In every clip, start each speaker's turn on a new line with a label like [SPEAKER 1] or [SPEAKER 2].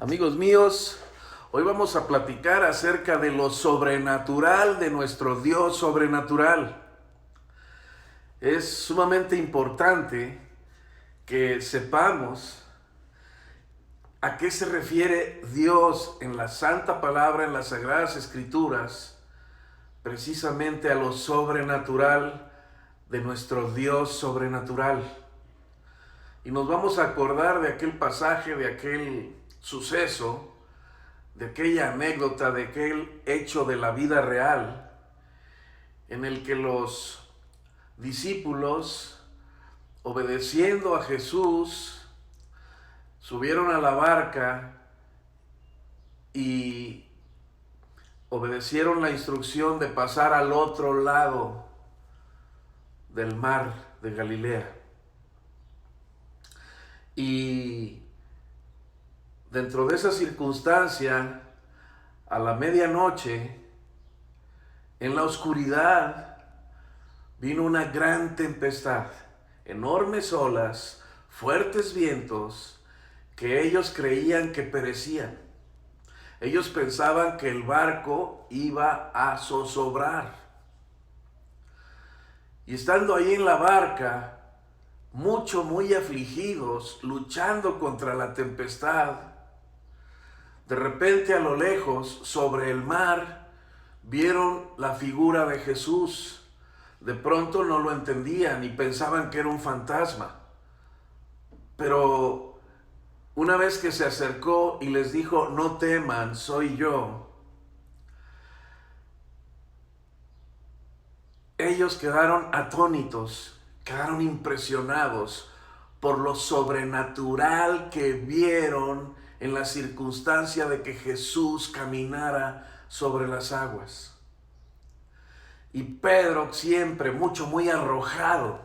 [SPEAKER 1] Amigos míos, hoy vamos a platicar acerca de lo sobrenatural de nuestro Dios sobrenatural. Es sumamente importante que sepamos a qué se refiere Dios en la Santa Palabra, en las Sagradas Escrituras, precisamente a lo sobrenatural de nuestro Dios sobrenatural. Y nos vamos a acordar de aquel pasaje, de aquel suceso, de aquella anécdota, de aquel hecho de la vida real, en el que los discípulos, obedeciendo a Jesús, subieron a la barca y obedecieron la instrucción de pasar al otro lado del mar de Galilea. Y dentro de esa circunstancia, a la medianoche, en la oscuridad, vino una gran tempestad, enormes olas, fuertes vientos, que ellos creían que perecían. Ellos pensaban que el barco iba a zozobrar. Y estando ahí en la barca, muy afligidos, luchando contra la tempestad, de repente a lo lejos, sobre el mar, vieron la figura de Jesús. De pronto no lo entendían y pensaban que era un fantasma. Pero una vez que se acercó y les dijo, no teman, soy yo, ellos quedaron atónitos, quedaron impresionados por lo sobrenatural que vieron en la circunstancia de que Jesús caminara sobre las aguas. Y Pedro, siempre muy arrojado,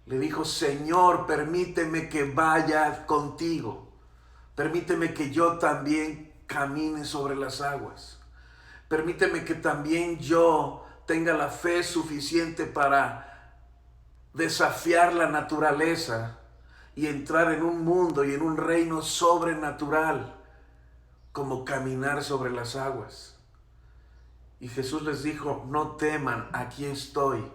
[SPEAKER 1] le dijo, Señor, permíteme que vaya contigo. Permíteme que yo también camine sobre las aguas. Permíteme que también yo tenga la fe suficiente para desafiar la naturaleza y entrar en un mundo y en un reino sobrenatural, como caminar sobre las aguas. Y Jesús les dijo, no teman, aquí estoy.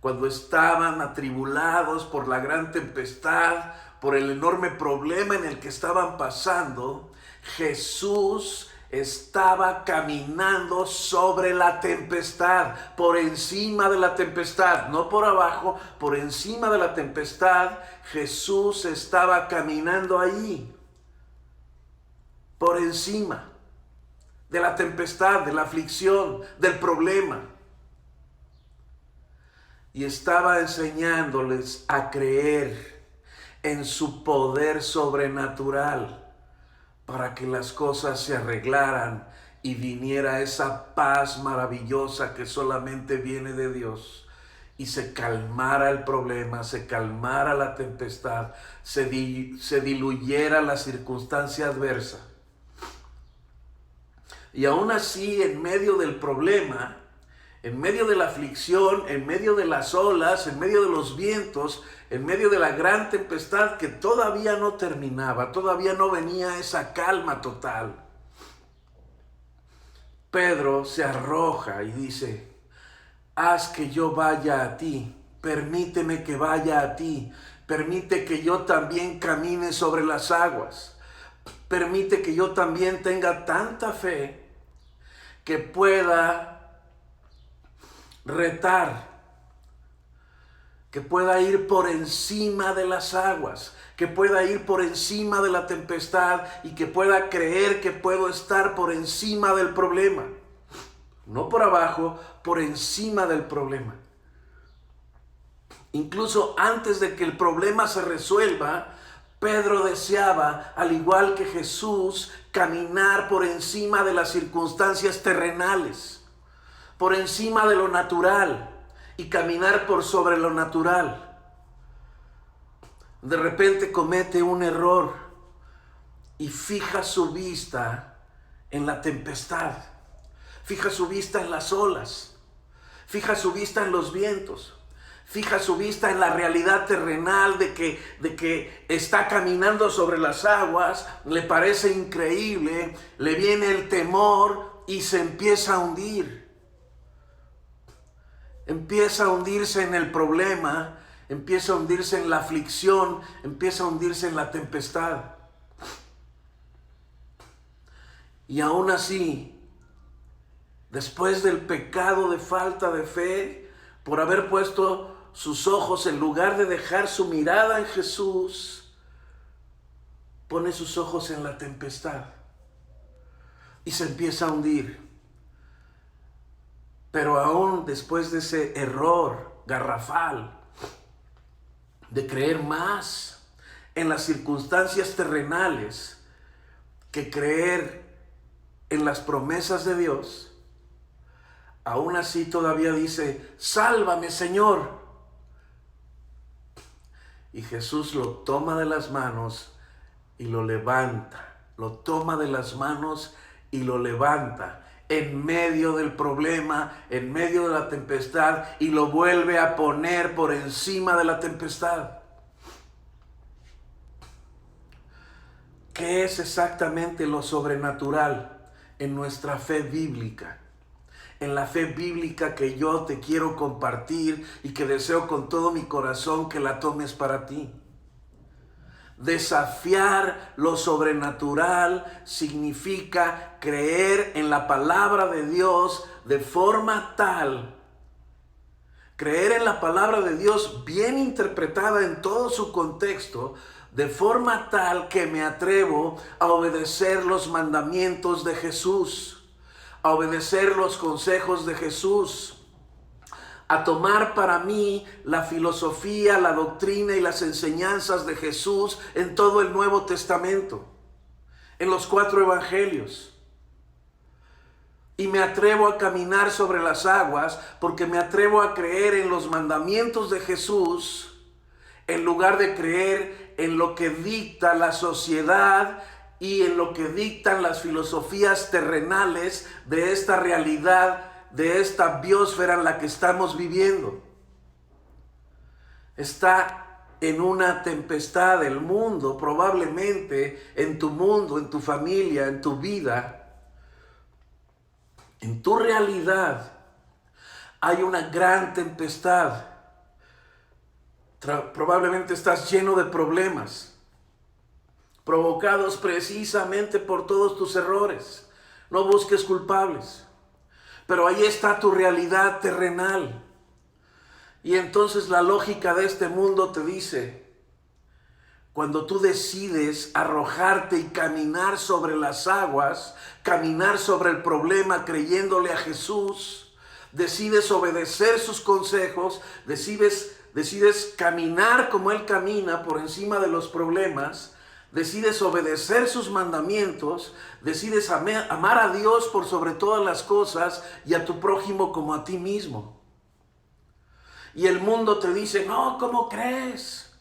[SPEAKER 1] Cuando estaban atribulados por la gran tempestad, por el enorme problema en el que estaban pasando, Jesús estaba caminando sobre la tempestad, por encima de la tempestad, no por abajo, por encima de la tempestad. Jesús estaba caminando ahí, por encima de la tempestad, de la aflicción, del problema. Y estaba enseñándoles a creer en su poder sobrenatural para que las cosas se arreglaran y viniera esa paz maravillosa que solamente viene de Dios, y se calmara el problema, se calmara la tempestad, se diluyera la circunstancia adversa. Y aún así, en medio del problema, en medio de la aflicción, en medio de las olas, en medio de los vientos, en medio de la gran tempestad que todavía no terminaba, todavía no venía esa calma total, Pedro se arroja y dice, haz que yo vaya a ti, permíteme que vaya a ti, permite que yo también camine sobre las aguas, permite que yo también tenga tanta fe que pueda retar, que pueda ir por encima de las aguas, que pueda ir por encima de la tempestad y que pueda creer que puedo estar por encima del problema. No por abajo, por encima del problema. Incluso antes de que el problema se resuelva, Pedro deseaba, al igual que Jesús, caminar por encima de las circunstancias terrenales, por encima de lo natural, y caminar por sobre lo natural. De repente comete un error y fija su vista en la tempestad, fija su vista en las olas, fija su vista en los vientos, fija su vista en la realidad terrenal de que está caminando sobre las aguas, le parece increíble, le viene el temor y se empieza a hundir. Empieza a hundirse en el problema, empieza a hundirse en la aflicción, empieza a hundirse en la tempestad. Y aún así, después del pecado de falta de fe, por haber puesto sus ojos, en lugar de dejar su mirada en Jesús, pone sus ojos en la tempestad y se empieza a hundir. Pero aún después de ese error garrafal de creer más en las circunstancias terrenales que creer en las promesas de Dios, aún así todavía dice: sálvame, Señor. Y Jesús lo toma de las manos y lo levanta. Lo toma de las manos y lo levanta en medio del problema, en medio de la tempestad, y lo vuelve a poner por encima de la tempestad. ¿Qué es exactamente lo sobrenatural en nuestra fe bíblica? En la fe bíblica que yo te quiero compartir y que deseo con todo mi corazón que la tomes para ti. Desafiar lo sobrenatural significa creer en la palabra de Dios de forma tal, creer en la palabra de Dios bien interpretada en todo su contexto, de forma tal que me atrevo a obedecer los mandamientos de Jesús, a obedecer los consejos de Jesús, a tomar para mí la filosofía, la doctrina y las enseñanzas de Jesús en todo el Nuevo Testamento, en los 4 evangelios. Y me atrevo a caminar sobre las aguas porque me atrevo a creer en los mandamientos de Jesús en lugar de creer en lo que dicta la sociedad y en lo que dictan las filosofías terrenales de esta realidad, de esta biosfera en la que estamos viviendo. Está en una tempestad el mundo, probablemente en tu mundo, en tu familia, en tu vida, en tu realidad. Hay una gran tempestad. Probablemente estás lleno de problemas provocados precisamente por todos tus errores. No busques culpables. Pero ahí está tu realidad terrenal. Y entonces la lógica de este mundo te dice: cuando tú decides arrojarte y caminar sobre las aguas, caminar sobre el problema creyéndole a Jesús, decides obedecer sus consejos, decides caminar como Él camina por encima de los problemas, decides obedecer sus mandamientos, decides amar a Dios por sobre todas las cosas y a tu prójimo como a ti mismo. Y el mundo te dice: no, ¿cómo crees?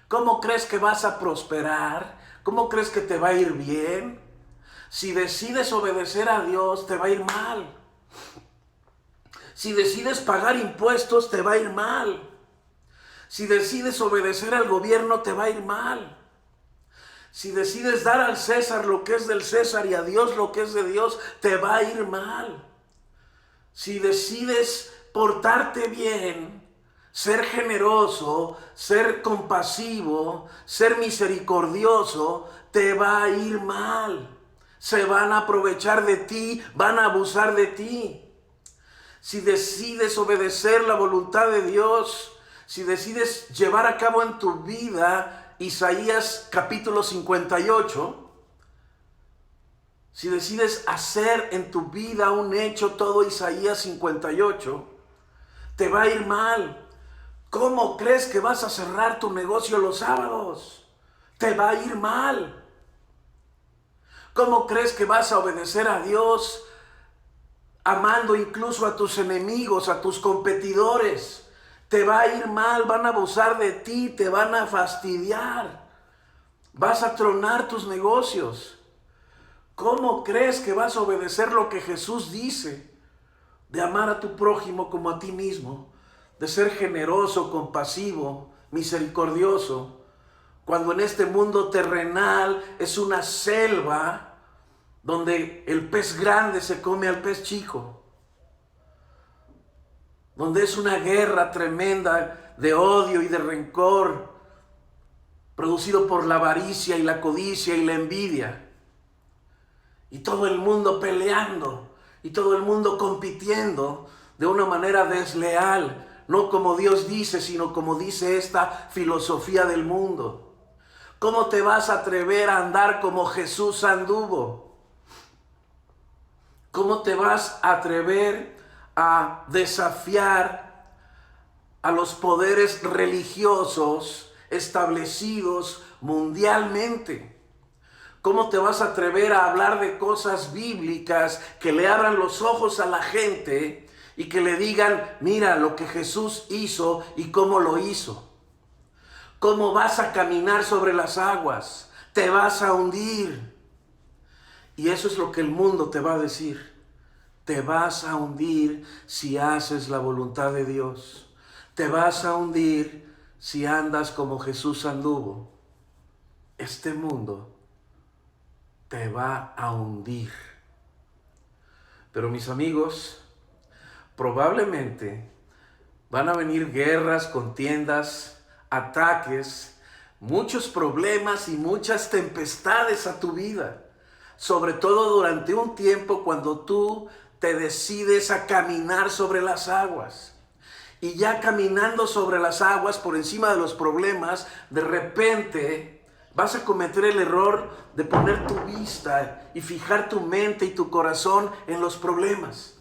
[SPEAKER 1] ¿Cómo crees que vas a prosperar? ¿Cómo crees que te va a ir bien? Si decides obedecer a Dios, te va a ir mal. Si decides pagar impuestos, te va a ir mal. Si decides obedecer al gobierno, te va a ir mal. Si decides dar al César lo que es del César y a Dios lo que es de Dios, te va a ir mal. Si decides portarte bien, ser generoso, ser compasivo, ser misericordioso, te va a ir mal. Se van a aprovechar de ti, van a abusar de ti. Si decides obedecer la voluntad de Dios, si decides llevar a cabo en tu vida Isaías capítulo 58, si decides hacer en tu vida un hecho todo Isaías 58, te va a ir mal. ¿Cómo crees que vas a cerrar tu negocio los sábados? Te va a ir mal. ¿Cómo crees que vas a obedecer a Dios amando incluso a tus enemigos, a tus competidores? Te va a ir mal, van a abusar de ti, te van a fastidiar. Vas a tronar tus negocios. ¿Cómo crees que vas a obedecer lo que Jesús dice de amar a tu prójimo como a ti mismo? de ser generoso, compasivo, misericordioso, cuando en este mundo terrenal es una selva donde el pez grande se come al pez chico, donde es una guerra tremenda de odio y de rencor, producido por la avaricia y la codicia y la envidia, y todo el mundo peleando, y todo el mundo compitiendo de una manera desleal, no como Dios dice, sino como dice esta filosofía del mundo. ¿Cómo te vas a atrever a andar como Jesús anduvo? ¿Cómo te vas a atrever a desafiar a los poderes religiosos establecidos mundialmente? ¿Cómo te vas a atrever a hablar de cosas bíblicas que le abran los ojos a la gente y que le digan, mira lo que Jesús hizo y cómo lo hizo? ¿Cómo vas a caminar sobre las aguas? Te vas a hundir. Y eso es lo que el mundo te va a decir. Te vas a hundir si haces la voluntad de Dios. Te vas a hundir si andas como Jesús anduvo. Este mundo te va a hundir. Pero mis amigos, probablemente van a venir guerras, contiendas, ataques, muchos problemas y muchas tempestades a tu vida. Sobre todo durante un tiempo cuando tú te decides a caminar sobre las aguas. Y ya caminando sobre las aguas, por encima de los problemas, de repente vas a cometer el error de poner tu vista y fijar tu mente y tu corazón en los problemas.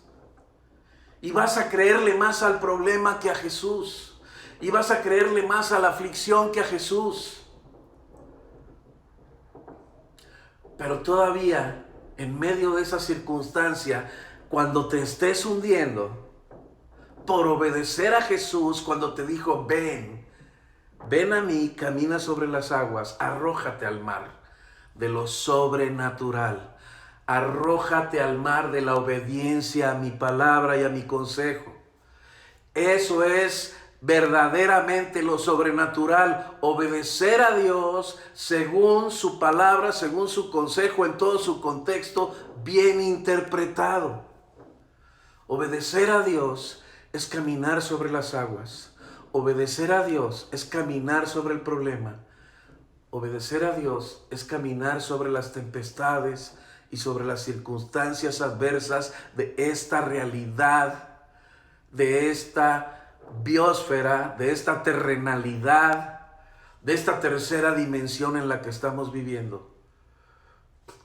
[SPEAKER 1] Y vas a creerle más al problema que a Jesús. Y vas a creerle más a la aflicción que a Jesús. Pero todavía, en medio de esa circunstancia, cuando te estés hundiendo, por obedecer a Jesús, cuando te dijo, ven a mí, camina sobre las aguas, arrójate al mar de lo sobrenatural. Arrójate al mar de la obediencia a mi palabra y a mi consejo. Eso es verdaderamente lo sobrenatural, obedecer a Dios según su palabra, según su consejo, en todo su contexto bien interpretado. Obedecer a Dios es caminar sobre las aguas. Obedecer a Dios es caminar sobre el problema. Obedecer a Dios es caminar sobre las tempestades y sobre las circunstancias adversas de esta realidad, de esta biosfera, de esta terrenalidad, de esta tercera dimensión en la que estamos viviendo.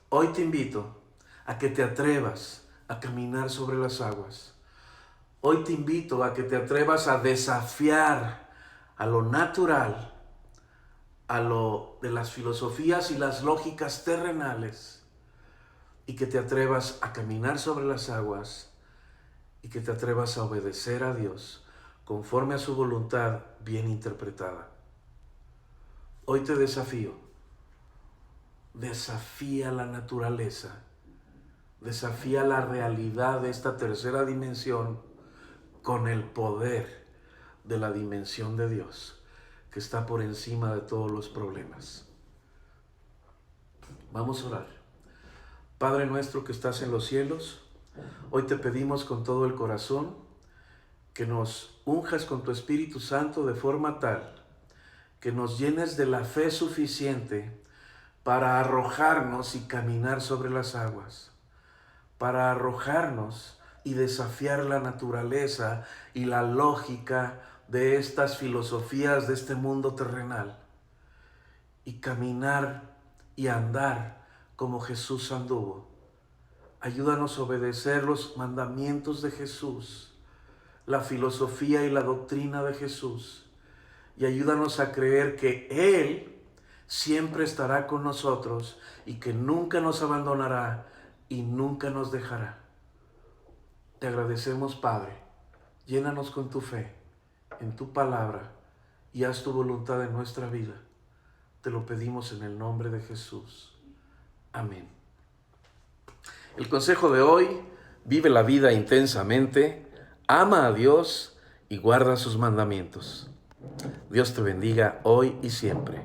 [SPEAKER 1] Hoy te invito a que te atrevas a caminar sobre las aguas. Hoy te invito a que te atrevas a desafiar a lo natural, a lo de las filosofías y las lógicas terrenales, y que te atrevas a caminar sobre las aguas y que te atrevas a obedecer a Dios conforme a su voluntad bien interpretada. Hoy te desafío. Desafía la naturaleza. Desafía la realidad de esta tercera dimensión con el poder de la dimensión de Dios, que está por encima de todos los problemas. Vamos a orar. Padre nuestro que estás en los cielos, hoy te pedimos con todo el corazón que nos unjas con tu Espíritu Santo de forma tal que nos llenes de la fe suficiente para arrojarnos y caminar sobre las aguas, para arrojarnos y desafiar la naturaleza y la lógica de estas filosofías de este mundo terrenal y caminar y andar como Jesús anduvo. Ayúdanos a obedecer los mandamientos de Jesús, la filosofía y la doctrina de Jesús, y ayúdanos a creer que Él siempre estará con nosotros y que nunca nos abandonará y nunca nos dejará. Te agradecemos, Padre. Llénanos con tu fe en tu palabra y haz tu voluntad en nuestra vida. Te lo pedimos en el nombre de Jesús. Amén. El consejo de hoy: vive la vida intensamente, ama a Dios y guarda sus mandamientos. Dios te bendiga hoy y siempre.